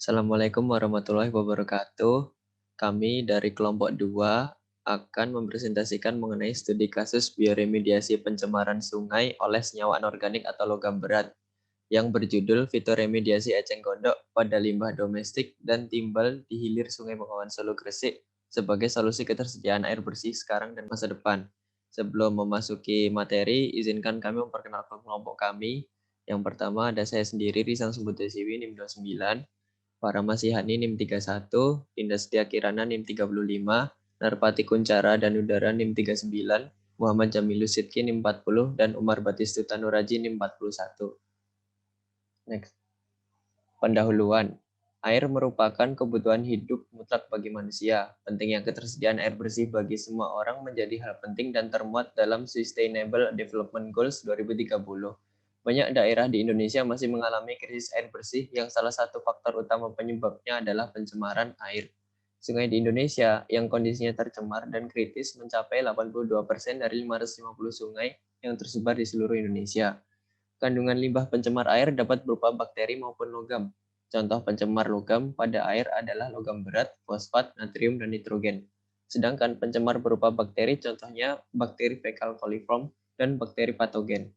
Assalamualaikum warahmatullahi wabarakatuh. Kami dari kelompok 2 akan mempresentasikan mengenai studi kasus bioremediasi pencemaran sungai oleh senyawa anorganik atau logam berat yang berjudul Fitoremediasi Eceng Gondok pada limbah domestik dan timbal di hilir Sungai Bengawan Solo Gresik sebagai solusi ketersediaan air bersih sekarang dan masa depan. Sebelum memasuki materi, izinkan kami memperkenalkan kelompok kami. Yang pertama ada saya sendiri, Rizal Sumbudesiwi, NIM 29, Paramasihan NIM 31, Dinda Setia Kirana NIM 35, Narpati Kuncara dan Udara NIM 39, Muhammad Jamilus Sidki NIM 40, dan Umar Batistuta Nuraji NIM 41. Next. Pendahuluan. Air merupakan kebutuhan hidup mutlak bagi manusia. Pentingnya ketersediaan air bersih bagi semua orang menjadi hal penting dan termuat dalam Sustainable Development Goals 2030. Banyak daerah di Indonesia masih mengalami krisis air bersih yang salah satu faktor utama penyebabnya adalah pencemaran air. Sungai di Indonesia yang kondisinya tercemar dan kritis mencapai 82% dari 550 sungai yang tersebar di seluruh Indonesia. Kandungan limbah pencemar air dapat berupa bakteri maupun logam. Contoh pencemar logam pada air adalah logam berat, fosfat, natrium, dan nitrogen. Sedangkan pencemar berupa bakteri contohnya bakteri fecal coliform dan bakteri patogen.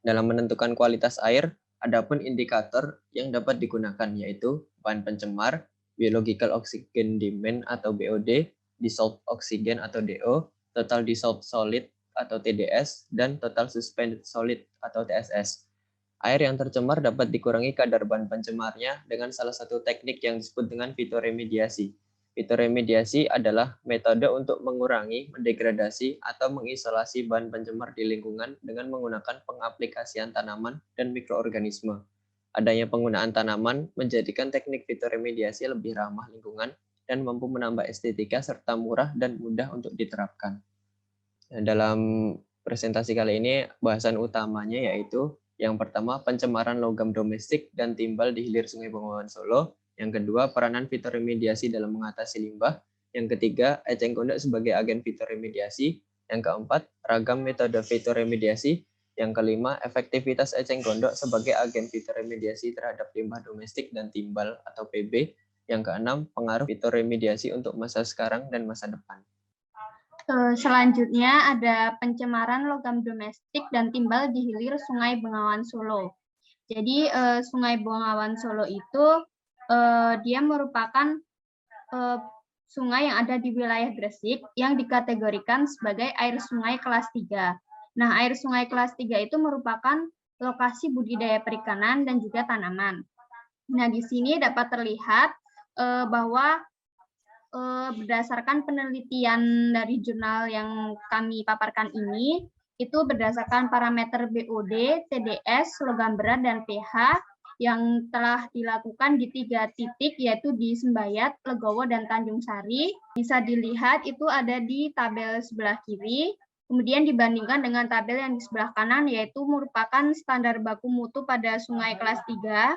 Dalam menentukan kualitas air, adapun indikator yang dapat digunakan yaitu bahan pencemar, biological oxygen demand atau BOD, dissolved oxygen atau DO, total dissolved solid atau TDS, dan total suspended solid atau TSS. Air yang tercemar dapat dikurangi kadar bahan pencemarnya dengan salah satu teknik yang disebut dengan fitoremediasi. Fitoremediasi adalah metode untuk mengurangi, mendegradasi, atau mengisolasi bahan pencemar di lingkungan dengan menggunakan pengaplikasian tanaman dan mikroorganisme. Adanya penggunaan tanaman menjadikan teknik fitoremediasi lebih ramah lingkungan dan mampu menambah estetika serta murah dan mudah untuk diterapkan. Nah, dalam presentasi kali ini bahasan utamanya yaitu yang pertama pencemaran logam domestik dan timbal di hilir Sungai Bengawan Solo, yang kedua peranan fitoremediasi dalam mengatasi limbah, yang ketiga eceng gondok sebagai agen fitoremediasi, yang keempat ragam metode fitoremediasi, yang kelima efektivitas eceng gondok sebagai agen fitoremediasi terhadap limbah domestik dan timbal atau PB, yang keenam pengaruh fitoremediasi untuk masa sekarang dan masa depan. Selanjutnya ada pencemaran logam domestik dan timbal di hilir Sungai Bengawan Solo. Jadi Sungai Bengawan Solo itu dia merupakan sungai yang ada di wilayah Gresik yang dikategorikan sebagai air sungai kelas 3. Nah, air sungai kelas 3 itu merupakan lokasi budidaya perikanan dan juga tanaman. Nah, di sini dapat terlihat bahwa berdasarkan penelitian dari jurnal yang kami paparkan ini, itu berdasarkan parameter BOD, TDS, logam berat, dan pH yang telah dilakukan di 3 titik, yaitu di Sembayat, Legowo, dan Tanjung Sari. Bisa dilihat itu ada di tabel sebelah kiri, kemudian dibandingkan dengan tabel yang di sebelah kanan, yaitu merupakan standar baku mutu pada sungai kelas 3.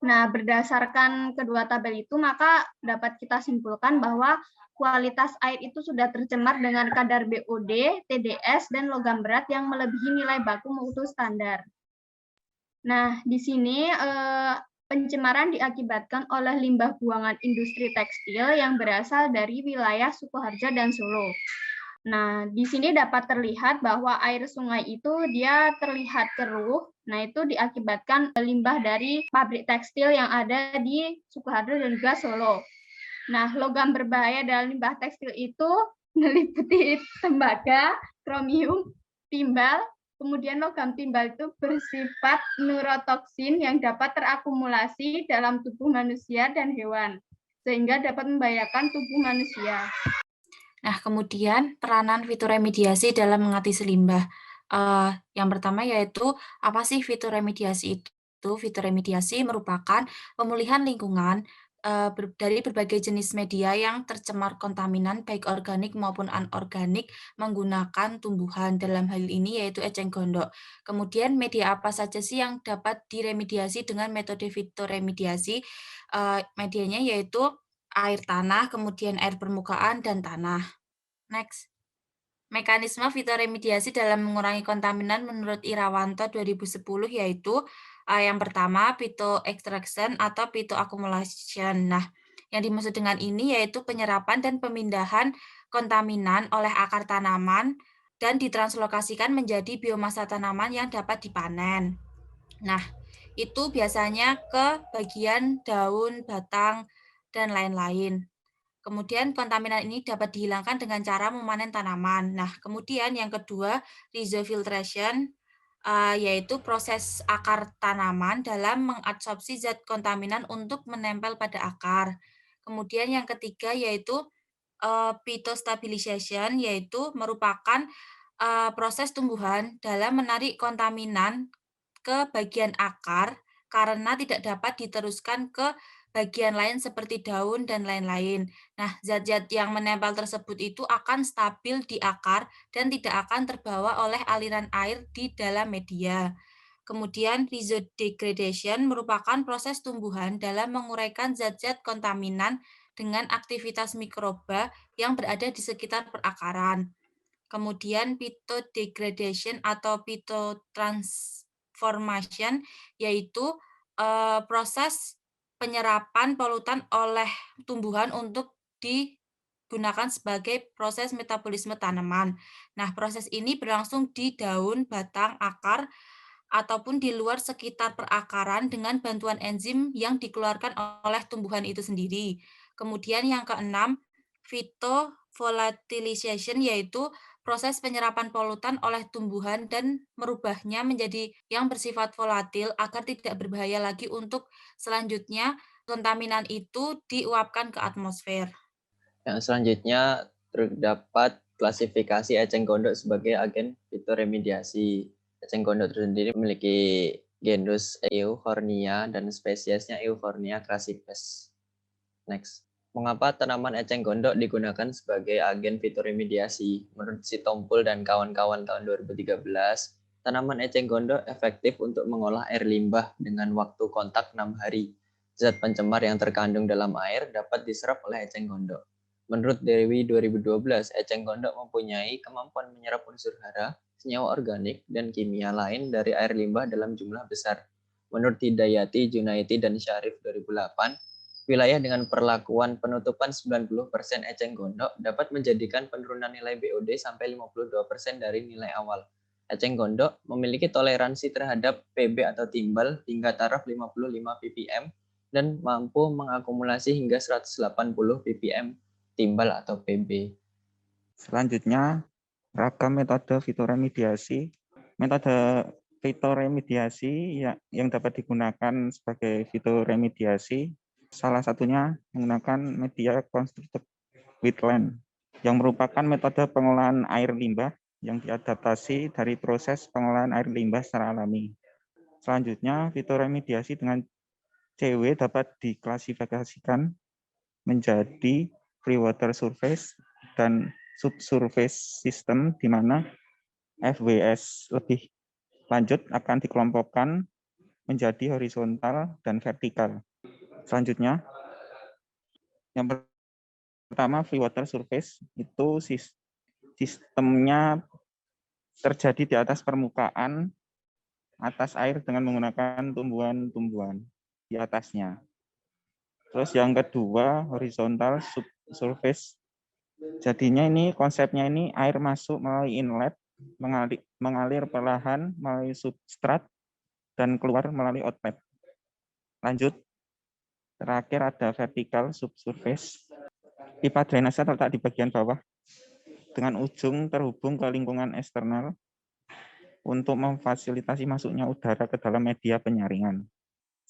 Nah, berdasarkan kedua tabel itu, maka dapat kita simpulkan bahwa kualitas air itu sudah tercemar dengan kadar BOD, TDS, dan logam berat yang melebihi nilai baku mutu standar. Nah, di sini pencemaran diakibatkan oleh limbah buangan industri tekstil yang berasal dari wilayah Sukoharjo dan Solo. Nah, di sini dapat terlihat bahwa air sungai itu dia terlihat keruh. Nah, itu diakibatkan limbah dari pabrik tekstil yang ada di Sukoharjo dan juga Solo. Nah, logam berbahaya dalam limbah tekstil itu meliputi tembaga, kromium, timbal, kemudian logam timbal itu bersifat neurotoksin yang dapat terakumulasi dalam tubuh manusia dan hewan, sehingga dapat membahayakan tubuh manusia. Nah, kemudian peranan fitoremediasi dalam mengatasi limbah. Yang pertama yaitu, apa sih fitoremediasi itu? Fitoremediasi merupakan pemulihan lingkungan dari berbagai jenis media yang tercemar kontaminan baik organik maupun anorganik menggunakan tumbuhan. Dalam hal ini yaitu eceng gondok. Kemudian media apa saja sih yang dapat diremediasi dengan metode fitoremediasi? Medianya yaitu air tanah, kemudian air permukaan, dan tanah. Next. Mekanisme fitoremediasi dalam mengurangi kontaminan menurut Irawanto 2010 yaitu Yang pertama, phytoextraction atau phytoaccumulation. Nah, yang dimaksud dengan ini yaitu penyerapan dan pemindahan kontaminan oleh akar tanaman dan ditranslokasikan menjadi biomasa tanaman yang dapat dipanen. Nah, itu biasanya ke bagian daun, batang, dan lain-lain. Kemudian kontaminan ini dapat dihilangkan dengan cara memanen tanaman. Nah, kemudian yang kedua, rhizofiltration, yaitu proses akar tanaman dalam mengabsorpsi zat kontaminan untuk menempel pada akar. Kemudian yang ketiga yaitu phytostabilization, yaitu merupakan proses tumbuhan dalam menarik kontaminan ke bagian akar karena tidak dapat diteruskan ke bagian lain seperti daun dan lain-lain. Nah, zat-zat yang menempel tersebut itu akan stabil di akar dan tidak akan terbawa oleh aliran air di dalam media. Kemudian rhizodegradation merupakan proses tumbuhan dalam menguraikan zat-zat kontaminan dengan aktivitas mikroba yang berada di sekitar perakaran. Kemudian phytodegradation atau phytotransformation yaitu proses penyerapan polutan oleh tumbuhan untuk digunakan sebagai proses metabolisme tanaman. Nah, proses ini berlangsung di daun, batang, akar, ataupun di luar sekitar perakaran dengan bantuan enzim yang dikeluarkan oleh tumbuhan itu sendiri. Kemudian yang keenam, phytovolatilization yaitu proses penyerapan polutan oleh tumbuhan dan merubahnya menjadi yang bersifat volatil agar tidak berbahaya lagi untuk selanjutnya kontaminan itu diuapkan ke atmosfer. Yang selanjutnya terdapat klasifikasi eceng gondok sebagai agen fitoremediasi. Eceng gondok tersendiri memiliki genus Euphorbia dan spesiesnya Euphorbia crassipes. Next. Mengapa tanaman eceng gondok digunakan sebagai agen fitoremediasi? Menurut si Tompul dan kawan-kawan tahun 2013, tanaman eceng gondok efektif untuk mengolah air limbah dengan waktu kontak 6 hari. Zat pencemar yang terkandung dalam air dapat diserap oleh eceng gondok. Menurut Dewi 2012, eceng gondok mempunyai kemampuan menyerap unsur hara, senyawa organik, dan kimia lain dari air limbah dalam jumlah besar. Menurut Hidayati, Junaidi, dan Syarif 2008, wilayah dengan perlakuan penutupan 90% eceng gondok dapat menjadikan penurunan nilai BOD sampai 52% dari nilai awal. Eceng gondok memiliki toleransi terhadap PB atau timbal hingga taraf 55 ppm dan mampu mengakumulasi hingga 180 ppm timbal atau PB. Selanjutnya, ragam metode fitoremediasi. Metode fitoremediasi yang dapat digunakan sebagai fitoremediasi salah satunya menggunakan media constructed wetland yang merupakan metode pengolahan air limbah yang diadaptasi dari proses pengolahan air limbah secara alami. Selanjutnya, fitoremediasi dengan CW dapat diklasifikasikan menjadi free water surface dan subsurface system, di mana FWS lebih lanjut akan dikelompokkan menjadi horizontal dan vertikal. Selanjutnya, yang pertama free water surface itu sistemnya terjadi di atas permukaan atas air dengan menggunakan tumbuhan-tumbuhan di atasnya. Terus yang kedua horizontal subsurface. Jadinya ini konsepnya ini air masuk melalui inlet, mengalir perlahan melalui substrat dan keluar melalui outlet. Lanjut. Terakhir ada vertical subsurface. Pipa drainase terletak di bagian bawah dengan ujung terhubung ke lingkungan eksternal untuk memfasilitasi masuknya udara ke dalam media penyaringan,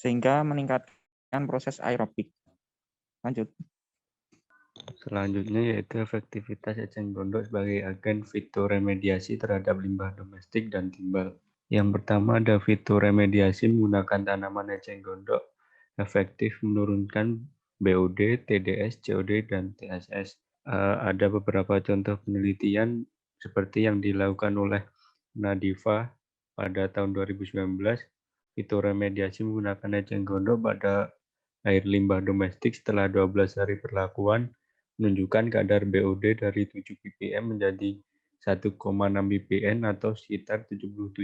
sehingga meningkatkan proses aerobik. Lanjut. Selanjutnya yaitu efektivitas eceng gondok sebagai agen fitoremediasi terhadap limbah domestik dan timbal. Yang pertama ada fitoremediasi menggunakan tanaman eceng gondok efektif menurunkan BOD, TDS, COD, dan TSS. Ada beberapa contoh penelitian seperti yang dilakukan oleh Nadifa pada tahun 2019. Fitoremediasi menggunakan eceng gondok pada air limbah domestik setelah 12 hari perlakuan menunjukkan kadar BOD dari 7 ppm menjadi 1,6 ppm atau sekitar 77%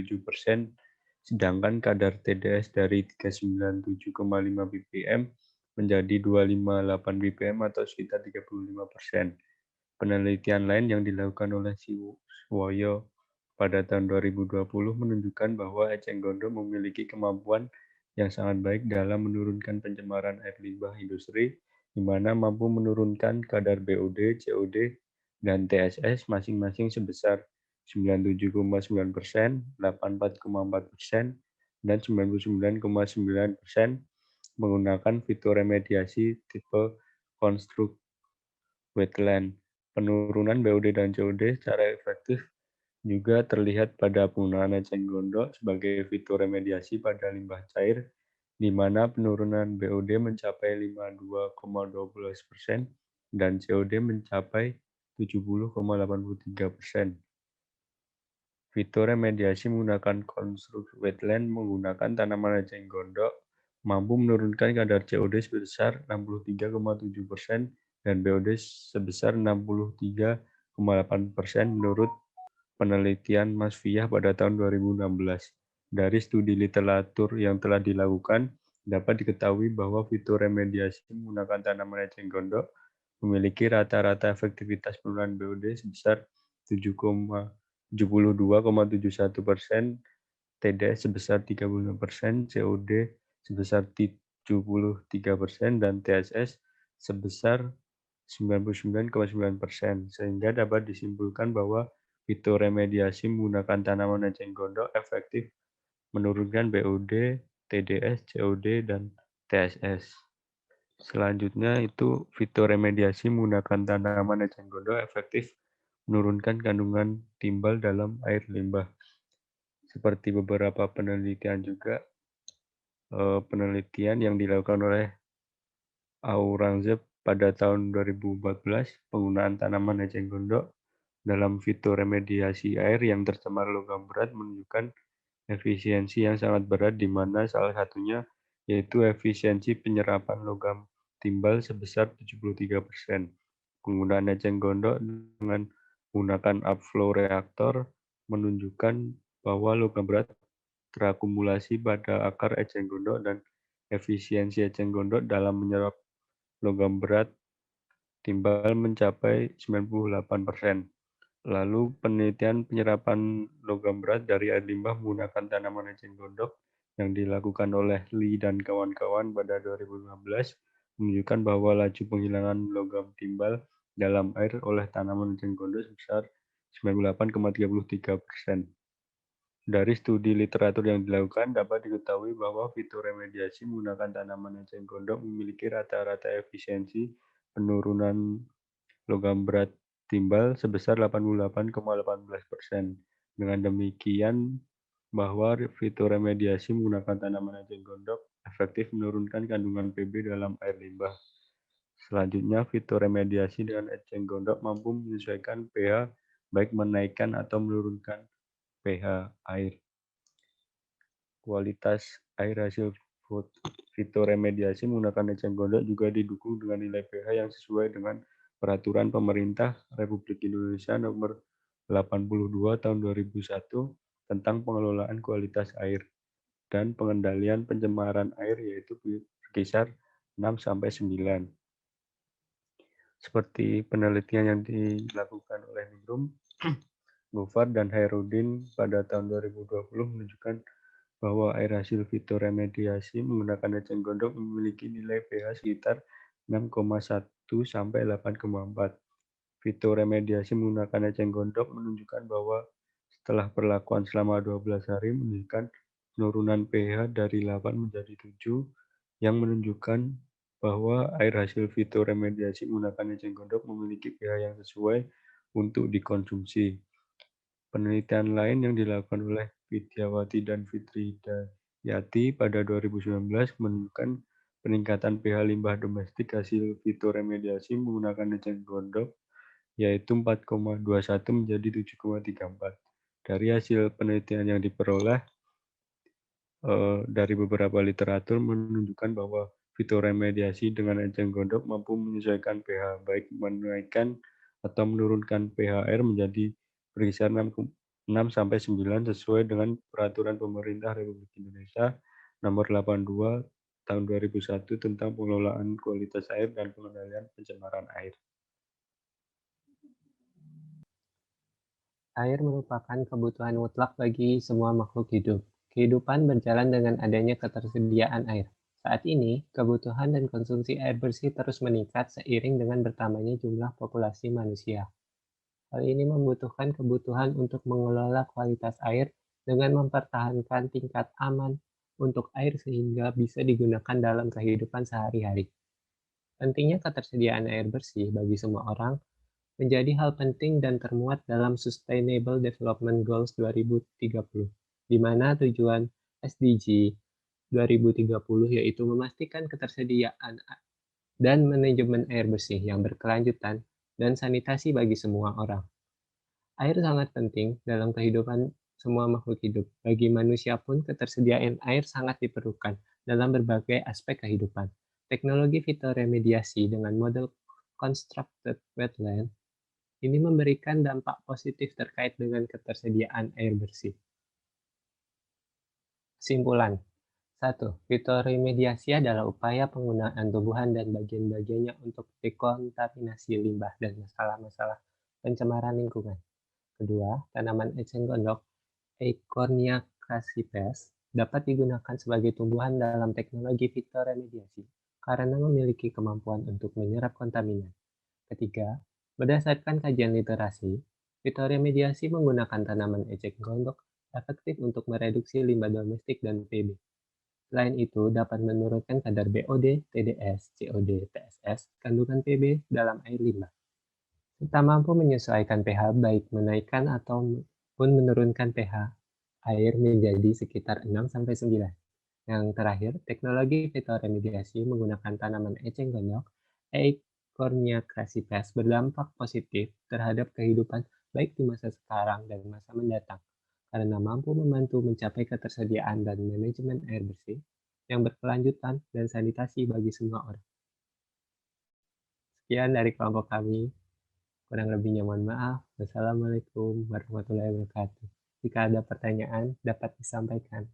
sedangkan kadar TDS dari 397,5 ppm menjadi 258 ppm atau sekitar 35%. Penelitian lain yang dilakukan oleh Siswoyo pada tahun 2020 menunjukkan bahwa eceng gondok memiliki kemampuan yang sangat baik dalam menurunkan pencemaran air limbah industri, di mana mampu menurunkan kadar BOD, COD, dan TSS masing-masing sebesar 97,9%, 84,4%, dan 99,9% menggunakan fitoremediasi tipe konstruk wetland. Penurunan BOD dan COD secara efektif juga terlihat pada penggunaan eceng gondok sebagai fitoremediasi pada limbah cair, di mana penurunan BOD mencapai 52,12% dan COD mencapai 70,83%. Fitoremediasi menggunakan konstruksi wetland menggunakan tanaman eceng gondok mampu menurunkan kadar COD sebesar 63,7% dan BOD sebesar 63,8% menurut penelitian Mas Fiyah pada tahun 2016. Dari studi literatur yang telah dilakukan, dapat diketahui bahwa fitoremediasi menggunakan tanaman eceng gondok memiliki rata-rata efektivitas penurunan BOD sebesar 72,71%, TDS sebesar 35%, COD sebesar 73%, dan TSS sebesar 99,9%, sehingga dapat disimpulkan bahwa fitoremediasi menggunakan tanaman eceng gondok efektif menurunkan BOD, TDS, COD, dan TSS. Selanjutnya itu fitoremediasi menggunakan tanaman eceng gondok efektif menurunkan kandungan timbal dalam air limbah. Seperti beberapa penelitian juga, penelitian yang dilakukan oleh Aurangzeb pada tahun 2014, penggunaan tanaman eceng gondok dalam fitoremediasi air yang tercemar logam berat menunjukkan efisiensi yang sangat berat, di mana salah satunya yaitu efisiensi penyerapan logam timbal sebesar 73%. Penggunaan eceng gondok dengan menggunakan upflow reaktor menunjukkan bahwa logam berat terakumulasi pada akar eceng gondok dan efisiensi eceng gondok dalam menyerap logam berat timbal mencapai 98%. Lalu penelitian penyerapan logam berat dari air limbah menggunakan tanaman eceng gondok yang dilakukan oleh Lee dan kawan-kawan pada 2015 menunjukkan bahwa laju penghilangan logam timbal dalam air oleh tanaman eceng gondok sebesar 98,33%. Dari studi literatur yang dilakukan dapat diketahui bahwa fitoremediasi menggunakan tanaman eceng gondok memiliki rata-rata efisiensi penurunan logam berat timbal sebesar 88,18%. Dengan demikian, bahwa fitoremediasi menggunakan tanaman eceng gondok efektif menurunkan kandungan Pb dalam air limbah. Selanjutnya, fitoremediasi dengan eceng gondok mampu menyesuaikan pH, baik menaikkan atau menurunkan pH air. Kualitas air hasil fitoremediasi menggunakan eceng gondok juga didukung dengan nilai pH yang sesuai dengan Peraturan Pemerintah Republik Indonesia Nomor 82 Tahun 2001 tentang pengelolaan kualitas air dan pengendalian pencemaran air, yaitu berkisar 6-9. Seperti penelitian yang dilakukan oleh Ningrum, Gofar, dan Hairudin pada tahun 2020 menunjukkan bahwa air hasil fitoremediasi menggunakan eceng gondok memiliki nilai pH sekitar 6,1 sampai 8,4. Fitoremediasi menggunakan eceng gondok menunjukkan bahwa setelah perlakuan selama 12 hari menunjukkan penurunan pH dari 8 menjadi 7 yang menunjukkan bahwa air hasil fitoremediasi menggunakan eceng gondok memiliki pH yang sesuai untuk dikonsumsi. Penelitian lain yang dilakukan oleh Widyawati dan Fitri Hidayati pada 2019 menunjukkan peningkatan pH limbah domestik hasil fitoremediasi menggunakan eceng gondok, yaitu 4,21 menjadi 7,34. Dari hasil penelitian yang diperoleh dari beberapa literatur menunjukkan bahwa fitoremediasi dengan eceng gondok mampu menyesuaikan pH, baik menaikkan atau menurunkan pH air menjadi berkisar 6-9 sesuai dengan Peraturan Pemerintah Republik Indonesia Nomor 82 Tahun 2001 tentang pengelolaan kualitas air dan pengendalian pencemaran air. Air merupakan kebutuhan mutlak bagi semua makhluk hidup. Kehidupan berjalan dengan adanya ketersediaan air. Saat ini, kebutuhan dan konsumsi air bersih terus meningkat seiring dengan bertambahnya jumlah populasi manusia. Hal ini membutuhkan kebutuhan untuk mengelola kualitas air dengan mempertahankan tingkat aman untuk air sehingga bisa digunakan dalam kehidupan sehari-hari. Pentingnya ketersediaan air bersih bagi semua orang menjadi hal penting dan termuat dalam Sustainable Development Goals 2030, di mana tujuan SDG 2030 yaitu memastikan ketersediaan dan manajemen air bersih yang berkelanjutan dan sanitasi bagi semua orang. Air sangat penting dalam kehidupan semua makhluk hidup. Bagi manusia pun ketersediaan air sangat diperlukan dalam berbagai aspek kehidupan. Teknologi fitoremediasi dengan model constructed wetland ini memberikan dampak positif terkait dengan ketersediaan air bersih. Kesimpulan. 1. Fitoremediasi adalah upaya penggunaan tumbuhan dan bagian-bagiannya untuk dekontaminasi limbah dan masalah-masalah pencemaran lingkungan. Kedua, tanaman eceng gondok Eichhornia crassipes dapat digunakan sebagai tumbuhan dalam teknologi fitoremediasi karena memiliki kemampuan untuk menyerap kontaminan. Ketiga, berdasarkan kajian literasi, fitoremediasi menggunakan tanaman eceng gondok efektif untuk mereduksi limbah domestik dan PB. Selain itu, dapat menurunkan kadar BOD, TDS, COD, TSS, kandungan PB dalam air limbah. Serta mampu menyesuaikan pH baik menaikkan ataupun menurunkan pH air menjadi sekitar 6-9. Yang terakhir, teknologi fitoremediasi menggunakan tanaman eceng gondok Eichhornia crassipes berdampak positif terhadap kehidupan baik di masa sekarang dan masa mendatang karena mampu membantu mencapai ketersediaan dan manajemen air bersih yang berkelanjutan dan sanitasi bagi semua orang. Sekian dari kelompok kami. Kurang lebihnya mohon maaf. Wassalamualaikum warahmatullahi wabarakatuh. Jika ada pertanyaan, dapat disampaikan.